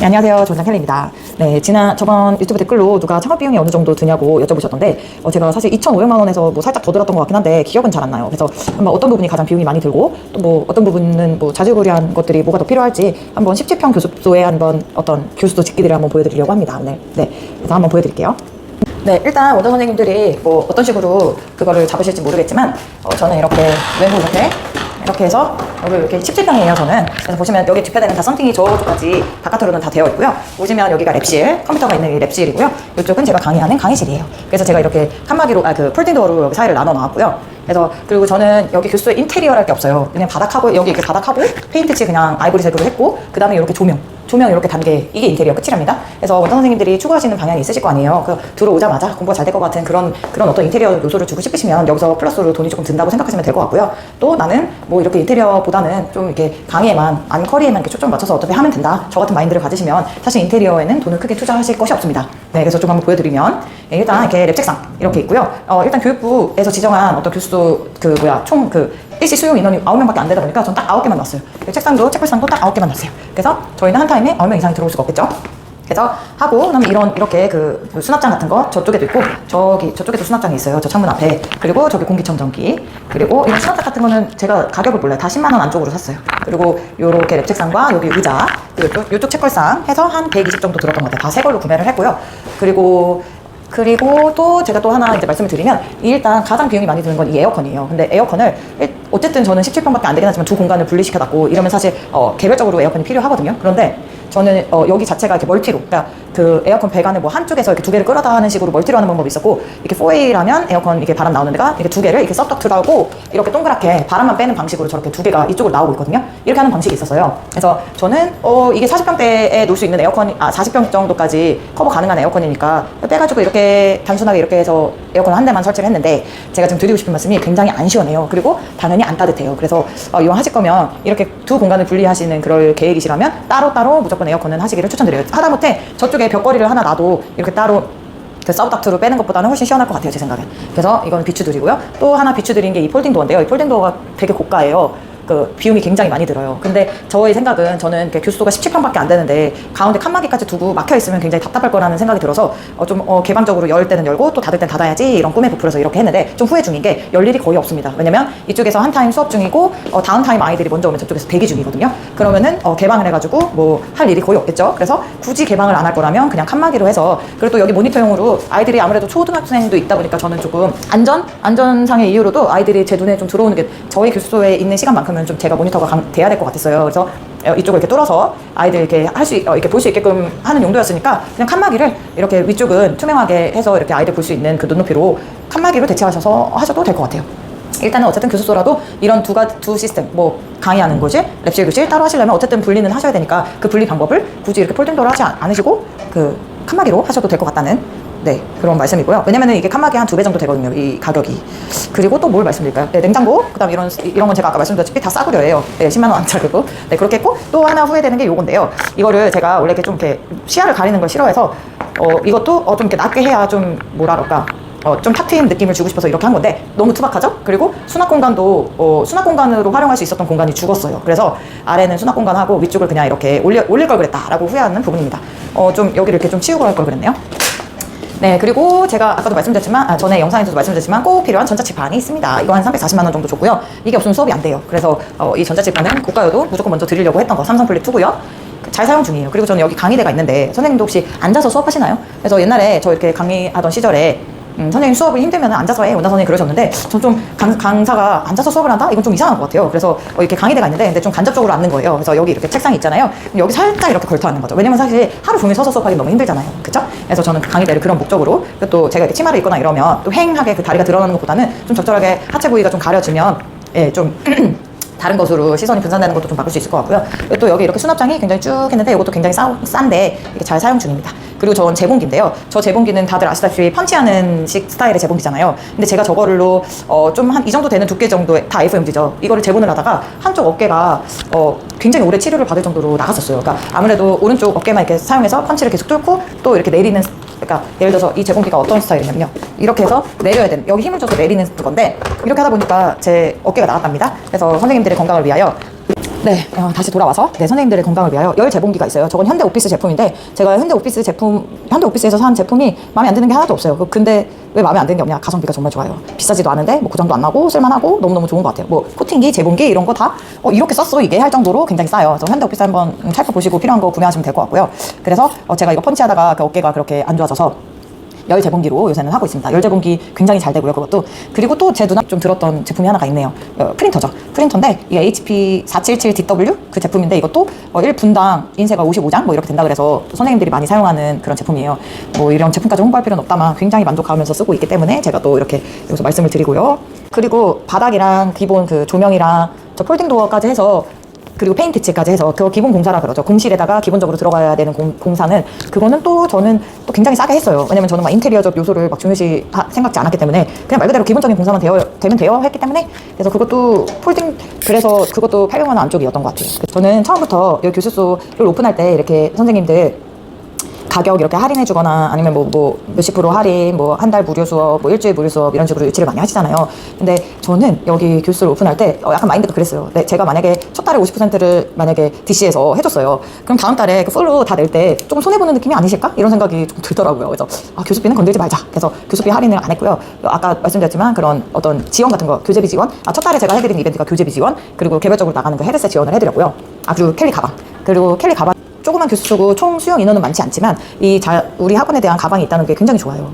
네, 안녕하세요. 조은장켈리입니다. 네, 저번 유튜브 댓글로 누가 창업 비용이 어느 정도 드냐고 여쭤보셨던데, 제가 사실 2,500만 원에서 뭐 살짝 더 들었던 것 같긴 한데, 기억은 잘 안 나요. 그래서 한번 어떤 부분이 가장 비용이 많이 들고, 또 뭐 어떤 부분은 뭐 자질구레한 것들이 뭐가 더 필요할지, 한번 17평 교습소에 한번 어떤 교수도 짓기들을 한번 보여드리려고 합니다. 오늘. 네, 그래서 한번 보여드릴게요. 네, 일단 원장 선생님들이 뭐 어떤 식으로 그거를 잡으실지 모르겠지만, 저는 이렇게 왼손 이렇게 해서 여기 이렇게 17평이에요 저는. 그래서 보시면 여기 뒷편에는 다 썬팅이 저쪽까지 바깥으로는 다 되어 있고요. 보시면 여기가 랩실, 컴퓨터가 있는 이 랩실이고요. 이쪽은 제가 강의하는 강의실이에요. 그래서 제가 이렇게 칸막이로 그 폴딩 도어로 여기 사이를 나눠 놨고요. 그래서 그리고 저는 여기 교수에 인테리어랄 게 없어요. 그냥 바닥하고 여기 이렇게 바닥하고 페인트칠 그냥 아이보리색으로 했고, 그 다음에 이렇게 조명 이렇게 단계, 이게 인테리어 끝이랍니다. 그래서 원장 선생님들이 추구하시는 방향이 있으실 거 아니에요. 그 들어오자마자 공부가 잘 될 것 같은 그런 어떤 인테리어 요소를 주고 싶으시면 여기서 플러스로 돈이 조금 든다고 생각하시면 될 것 같고요. 또 나는 뭐 이렇게 인테리어보다는 좀 이렇게 강의에만, 안커리에만 이렇게 초점 맞춰서 어떻게 하면 된다, 저 같은 마인드를 가지시면 사실 인테리어에는 돈을 크게 투자하실 것이 없습니다. 네, 그래서 좀 한번 보여드리면, 일단 이렇게 랩 책상 이렇게 있고요. 일단 교육부에서 지정한 어떤 교수도 총 일시 수용 인원이 9명밖에 안 되다 보니까 전 딱 9개만 놨어요. 책상도 책상도 딱 9개만 놨어요. 그래서 저희는 한 타임에 9명 이상이 들어올 수가 없겠죠. 그래서 하고 그다음에 이렇게 그 수납장 같은 거 저쪽에도 있고, 저쪽에도 수납장이 있어요. 저 창문 앞에. 그리고 저기 공기청정기. 그리고 이런 수납장 같은 거는 제가 가격을 몰라요. 다 10만 원 안쪽으로 샀어요. 그리고 요렇게 랩 책상과 여기 의자, 그리고 요쪽 책걸상 해서 한 120 정도 들었던 것 같아요. 다 새 걸로 구매를 했고요. 그리고 또 제가 또 하나 이제 말씀을 드리면, 일단 가장 비용이 많이 드는 건 이 에어컨이에요. 근데 에어컨을 어쨌든 저는 17평밖에 안 되긴 하지만 두 공간을 분리시켜놨고 이러면 사실 개별적으로 에어컨이 필요하거든요. 그런데 저는 여기 자체가 이렇게 멀티로, 그러니까 그 에어컨 배관을 뭐 한쪽에서 이렇게 두 개를 끌어다 하는 식으로 멀티로 하는 방법이 있었고, 이렇게 4A라면 에어컨 이렇게 바람 나오는 데가 이렇게 두 개를 이렇게 썩떡 들어가고 이렇게 동그랗게 바람만 빼는 방식으로 저렇게 두 개가 이쪽으로 나오고 있거든요. 이렇게 하는 방식이 있었어요. 그래서 저는 이게 40평대에 놓을 수 있는 에어컨, 40평 정도까지 커버 가능한 에어컨이니까 빼가지고 이렇게 단순하게 이렇게 해서 에어컨 한 대만 설치를 했는데, 제가 지금 드리고 싶은 말씀이 굉장히 안 시원해요. 그리고 당연히 안 따뜻해요. 그래서 이왕하실 거면 이렇게 두 공간을 분리하시는 그럴 계획이시라면 따로따로 무조건 에어컨은 하시기를 추천드려요. 하다못해 저쪽에 벽걸이를 하나 놔도 이렇게 따로 그 사우닥트로 빼는 것보다는 훨씬 시원할 것 같아요, 제 생각엔. 그래서 이건 비추드리고요. 또 하나 비추드린 게 이 폴딩 도어인데요. 이 폴딩 도어가 되게 고가예요. 그 비용이 굉장히 많이 들어요. 근데 저의 생각은, 저는 교수소가 17평밖에 안 되는데 가운데 칸막이까지 두고 막혀 있으면 굉장히 답답할 거라는 생각이 들어서 좀 개방적으로 열 때는 열고 또 닫을 땐 닫아야지, 이런 꿈에 부풀어서 이렇게 했는데, 좀 후회 중인 게 열 일이 거의 없습니다. 왜냐면 이쪽에서 한 타임 수업 중이고 다음 타임 아이들이 먼저 오면 저쪽에서 대기 중이거든요. 그러면은 개방을 해가지고 뭐 할 일이 거의 없겠죠. 그래서 굳이 개방을 안 할 거라면 그냥 칸막이로 해서, 그리고 또 여기 모니터용으로 아이들이 아무래도 초등학생도 있다 보니까 저는 조금 안전상의 이유로도 아이들이 제 눈에 좀 들어오는 게, 저희 교수소에 있는 시간만큼은 좀 제가 모니터가 돼야 될 것 같았어요. 그래서 이쪽을 이렇게 뚫어서 아이들 이렇게 이렇게 볼 수 있게끔 하는 용도였으니까, 그냥 칸막이를 이렇게 위쪽은 투명하게 해서 이렇게 아이들 볼 수 있는 그 눈높이로 칸막이로 대체하셔서 하셔도 될 것 같아요. 일단은 어쨌든 교수소라도 이런 두 시스템, 뭐 강의하는 곳이 랩실 교실 따로 하시려면 어쨌든 분리는 하셔야 되니까, 그 분리 방법을 굳이 이렇게 폴딩도어를 하지 않으시고 그 칸막이로 하셔도 될 것 같다는, 네, 그런 말씀이고요. 왜냐면은 이게 칸막이 한 2배 정도 되거든요, 이 가격이. 그리고 또 뭘 말씀드릴까요? 네, 냉장고, 그 다음 이런 건 제가 아까 말씀드렸다시피 다 싸구려예요. 네, 10만 원 안짜리고. 네, 그렇게 했고, 또 하나 후회되는 게 요건데요. 이거를 제가 원래 이렇게 좀 이렇게 시야를 가리는 걸 싫어해서 이것도 좀 이렇게 낮게 해야 좀 뭐라 그럴까, 좀 탁 트인 느낌을 주고 싶어서 이렇게 한 건데, 너무 투박하죠? 그리고 수납 공간도 수납 공간으로 활용할 수 있었던 공간이 죽었어요. 그래서 아래는 수납 공간하고 위쪽을 그냥 이렇게 올릴 걸 그랬다라고 후회하는 부분입니다. 좀 여기를 이렇게 좀 치우고 할 걸 그랬네요. 네, 그리고 제가 아까도 말씀드렸지만, 전에 영상에서도 말씀드렸지만 꼭 필요한 전자칠판이 있습니다. 이거 한 340만 원 정도 줬고요. 이게 없으면 수업이 안 돼요. 그래서 이 전자칠판은 고가여도 무조건 먼저 드리려고 했던 거, 삼성 플립 2고요. 잘 사용 중이에요. 그리고 저는 여기 강의대가 있는데, 선생님도 혹시 앉아서 수업하시나요? 그래서 옛날에 저 이렇게 강의하던 시절에 선생님 수업을 힘들면 앉아서 해, 원장 선생님 그러셨는데, 전 좀 강사가 앉아서 수업을 한다? 이건 좀 이상한 것 같아요. 그래서 이렇게 강의대가 있는데, 근데 좀 간접적으로 앉는 거예요. 그래서 여기 이렇게 책상이 있잖아요. 여기 살짝 이렇게 걸터 앉는 거죠. 왜냐면 사실 하루 종일 서서 수업하기 너무 힘들잖아요. 그쵸? 그래서 저는 강의대를 그런 목적으로, 또 제가 이렇게 치마를 입거나 이러면 또 휑하게 그 다리가 드러나는 것보다는 좀 적절하게 하체 부위가 좀 가려지면, 예, 좀 다른 것으로 시선이 분산되는 것도 좀 바꿀 수 있을 것 같고요. 또 여기 이렇게 수납장이 굉장히 쭉 했는데, 이것도 굉장히 싼데 이렇게 잘 사용 중입니다. 그리고 전 재봉기인데요. 저 재봉기는 다들 아시다시피 펀치하는 식 스타일의 재봉기잖아요. 근데 제가 저거를로 좀 한 이 정도 되는 두께 정도의, 다 A4용지죠. 이거를 재본을 하다가 한쪽 어깨가 굉장히 오래 치료를 받을 정도로 나갔었어요. 그러니까 아무래도 오른쪽 어깨만 이렇게 사용해서 펀치를 계속 뚫고 또 이렇게 내리는, 그러니까 예를 들어서 이 재봉기가 어떤 스타일이냐면요, 이렇게 해서 내려야 되는, 여기 힘을 줘서 내리는 건데, 이렇게 하다 보니까 제 어깨가 나갔답니다. 그래서 선생님들의 건강을 위하여 네, 다시 돌아와서 선생님들의 건강을 위하여 열 재봉기가 있어요. 저건 현대 오피스 제품인데 제가 현대 오피스에서 산 제품이 마음에 안 드는 게 하나도 없어요. 근데 왜 마음에 안 드는 게 없냐? 가성비가 정말 좋아요. 비싸지도 않은데 뭐 고장도 안 나고 쓸만하고 너무너무 좋은 것 같아요. 뭐 코팅기, 재봉기 이런 거 다 이렇게 썼어 이게 할 정도로 굉장히 싸요. 그래서 현대 오피스 한번 살펴보시고 필요한 거 구매하시면 될 것 같고요. 그래서 제가 이거 펀치하다가 그 어깨가 그렇게 안 좋아져서 열 재봉기로 요새는 하고 있습니다. 열 재봉기 굉장히 잘 되고요, 그것도. 그리고 또 제 눈에 좀 들었던 제품이 하나가 있네요. 프린터죠. 프린터인데 이게 HP 477DW 그 제품인데 이것도 1분당 인쇄가 55장 뭐 이렇게 된다 그래서 선생님들이 많이 사용하는 그런 제품이에요. 뭐 이런 제품까지 홍보할 필요는 없다만 굉장히 만족하면서 쓰고 있기 때문에 제가 또 이렇게 여기서 말씀을 드리고요. 그리고 바닥이랑 기본 그 조명이랑 저 폴딩 도어까지 해서 그리고 페인트 칠까지 해서 그거 기본 공사라 그러죠. 공실에다가 기본적으로 들어가야 되는 공사는 그거는 또 저는 또 굉장히 싸게 했어요. 왜냐면 저는 막 인테리어적 요소를 막 중요시 생각지 않았기 때문에 그냥 말 그대로 기본적인 공사만 되면 돼요 했기 때문에 그래서 그것도 폴딩 그래서 그것도 800만 원 안쪽이었던 것 같아요. 저는 처음부터 여기 교수소를 오픈할 때 이렇게 선생님들 가격 이렇게 할인해 주거나 아니면 뭐 몇십 프로 할인, 뭐 한 달 무료 수업, 뭐 일주일 무료 수업 이런 식으로 유치를 많이 하시잖아요. 근데 저는 여기 교수를 오픈할 때 약간 마인드도 그랬어요. 네, 제가 만약에 첫 달에 50%를 만약에 DC에서 해줬어요. 그럼 다음 달에 그 풀로 다 낼 때 조금 손해보는 느낌이 아니실까? 이런 생각이 좀 들더라고요. 그래서 교수비는 건들지 말자. 그래서 교수비 할인을 안 했고요. 아까 말씀드렸지만 그런 어떤 지원 같은 거, 교재비 지원. 첫 달에 제가 해드린 이벤트가 교재비 지원, 그리고 개별적으로 나가는 그 헤드셋 지원을 해드렸고요. 그리고 캘리 가방. 그리고 캘리 가방. 조그만 교수소고 총 수용 인원은 많지 않지만 우리 학원에 대한 가방이 있다는 게 굉장히 좋아요.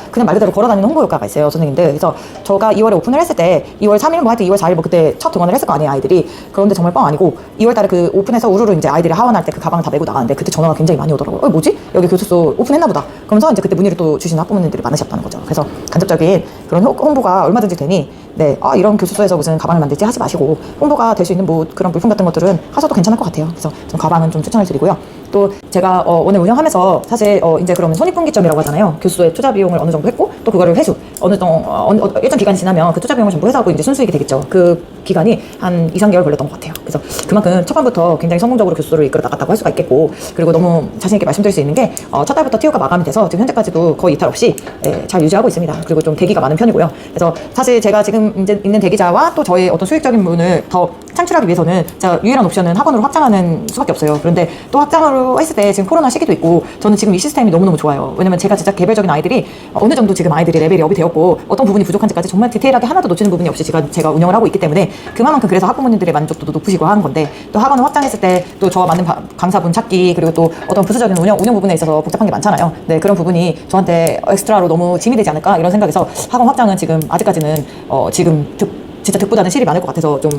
그냥 말 그대로 걸어다니는 홍보 효과가 있어요, 선생님들. 그래서 제가 2월에 오픈을 했을 때 2월 3일 뭐 하여튼 2월 4일 뭐 그때 첫 등원을 했을 거 아니에요, 아이들이. 그런데 정말 뻥 아니고 2월 달에 그 오픈해서 우르르 이제 아이들이 하원할 때 그 가방을 다 메고 나가는데 그때 전화가 굉장히 많이 오더라고요. 뭐지? 여기 교수소 오픈했나 보다. 그러면서 이제 그때 문의를 또 주시는 학부모님들이 많으셨다는 거죠. 그래서 간접적인 그런 홍보가 얼마든지 되니 네, 이런 교수소에서 무슨 가방을 만들지 하지 마시고 홍보가 될 수 있는 뭐 그런 물품 같은 것들은 하셔도 괜찮을 것 같아요. 그래서 좀 가방은 좀 추천을 드리고요. 또 제가 오늘 운영하면서 사실 이제 그러면 손익분기점이라고 하잖아요. 교수소에 투자 비용을 어느 정도 했고 또 그거를 회수 일정 기간이 지나면 그 투자 비용을 전부 회수하고 이제 순수익이 되겠죠. 그 기간이 한 2, 3개월 걸렸던 것 같아요. 그래서 그만큼 초반부터 굉장히 성공적으로 교수소를 이끌어 나갔다고 할 수가 있겠고, 그리고 너무 자신 있게 말씀드릴 수 있는 게 첫 달부터 TO가 마감이 돼서 지금 현재까지도 거의 이탈 없이 잘 유지하고 있습니다. 그리고 좀 대기가 많은 편이고요. 그래서 사실 제가 지금 이제 있는 대기자와 또 저의 어떤 수익적인 부분을 더 창출하기 위해서는 제가 유일한 옵션은 학원으로 확장하는 수밖에 없어요. 그런데 또 확장으로 했을 때 지금 코로나 시기도 있고 저는 지금 이 시스템이 너무너무 좋아요. 왜냐면 제가 진짜 개별적인 아이들이 어느 정도 지금 아이들이 레벨이 업이 되었고 어떤 부분이 부족한지까지 정말 디테일하게 하나도 놓치는 부분이 없이 제가 운영을 하고 있기 때문에 그만큼 그래서 학부모님들의 만족도도 높으시고 하는 건데, 또 학원을 확장했을 때 또 저와 맞는 강사분 찾기, 그리고 또 어떤 부수적인 운영 부분에 있어서 복잡한 게 많잖아요. 네, 그런 부분이 저한테 엑스트라로 너무 짐이 되지 않을까 이런 생각에서 학원 확장은 지금 아직까지는 진짜 득보다는 실이 많을 것 같아서 좀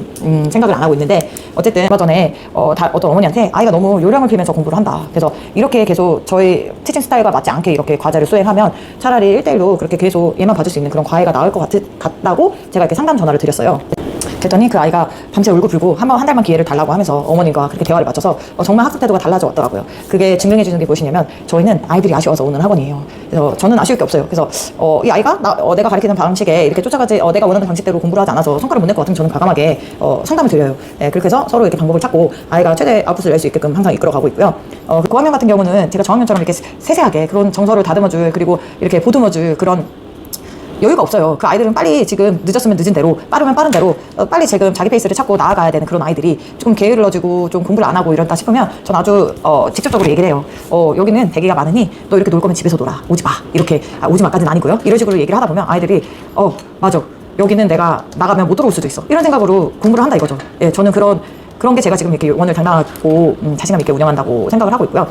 생각을 안 하고 있는데, 어쨌든 얼마 전에 어떤 어머니한테 아이가 너무 요령을 피면서 공부를 한다. 그래서 이렇게 계속 저희 티칭 스타일과 맞지 않게 이렇게 과제를 수행하면 차라리 1대1로 그렇게 계속 얘만 봐줄 수 있는 그런 과외가 나을 것 같다고 제가 이렇게 상담 전화를 드렸어요. 그랬더니 그 아이가 밤새 울고불고 한 달만 기회를 달라고 하면서 어머님과 그렇게 대화를 맞춰서 정말 학습 태도가 달라져 왔더라고요. 그게 증명해 주는 게 무엇이냐면 저희는 아이들이 아쉬워서 오는 학원이에요. 그래서 저는 아쉬울 게 없어요. 그래서 이 아이가 내가 가르치는 방식에 이렇게 쫓아가지 내가 원하는 방식대로 공부를 하지 않아서 성과를 못 낼 것 같으면 저는 과감하게 상담을 드려요. 네, 그렇게 해서 서로 이렇게 방법을 찾고 아이가 최대 아웃풋을 낼 수 있게끔 항상 이끌어가고 있고요. 그 고학년 같은 경우는 제가 저학년처럼 이렇게 세세하게 그런 정서를 다듬어줄, 그리고 이렇게 보듬어줄 그런 여유가 없어요. 그 아이들은 빨리 지금 늦었으면 늦은 대로, 빠르면 빠른 대로 빨리 지금 자기 페이스를 찾고 나아가야 되는 그런 아이들이 조금 게을러지고 좀 공부를 안 하고 이런다 싶으면 전 아주 직접적으로 얘기를 해요. 여기는 대기가 많으니 너 이렇게 놀 거면 집에서 놀아. 오지 마. 이렇게 오지 마까지는 아니고요. 이런 식으로 얘기를 하다 보면 아이들이 맞아. 여기는 내가 나가면 못 들어올 수도 있어. 이런 생각으로 공부를 한다 이거죠. 예, 저는 그런 게 제가 지금 이렇게 원을 닮아갖고 자신감 있게 운영한다고 생각을 하고 있고요.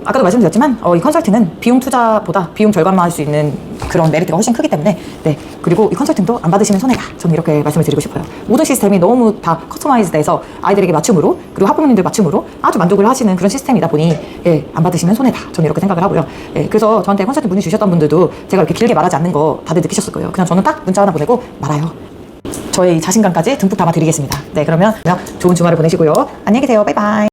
아까도 말씀드렸지만 이 컨설팅은 비용 투자보다 비용 절감만 할 수 있는 그런 메리트가 훨씬 크기 때문에, 네, 그리고 이 컨설팅도 안 받으시면 손해다. 저는 이렇게 말씀을 드리고 싶어요. 모든 시스템이 너무 다 커스터마이즈돼서 아이들에게 맞춤으로, 그리고 학부모님들 맞춤으로 아주 만족을 하시는 그런 시스템이다 보니 안 받으시면 손해다. 저는 이렇게 생각을 하고요. 그래서 저한테 컨설팅 문의 주셨던 분들도 제가 이렇게 길게 말하지 않는 거 다들 느끼셨을 거예요. 그냥 저는 딱 문자 하나 보내고 말아요. 저의 자신감까지 듬뿍 담아드리겠습니다. 네, 그러면 좋은 주말을 보내시고요. 안녕히 계세요. 바이바이.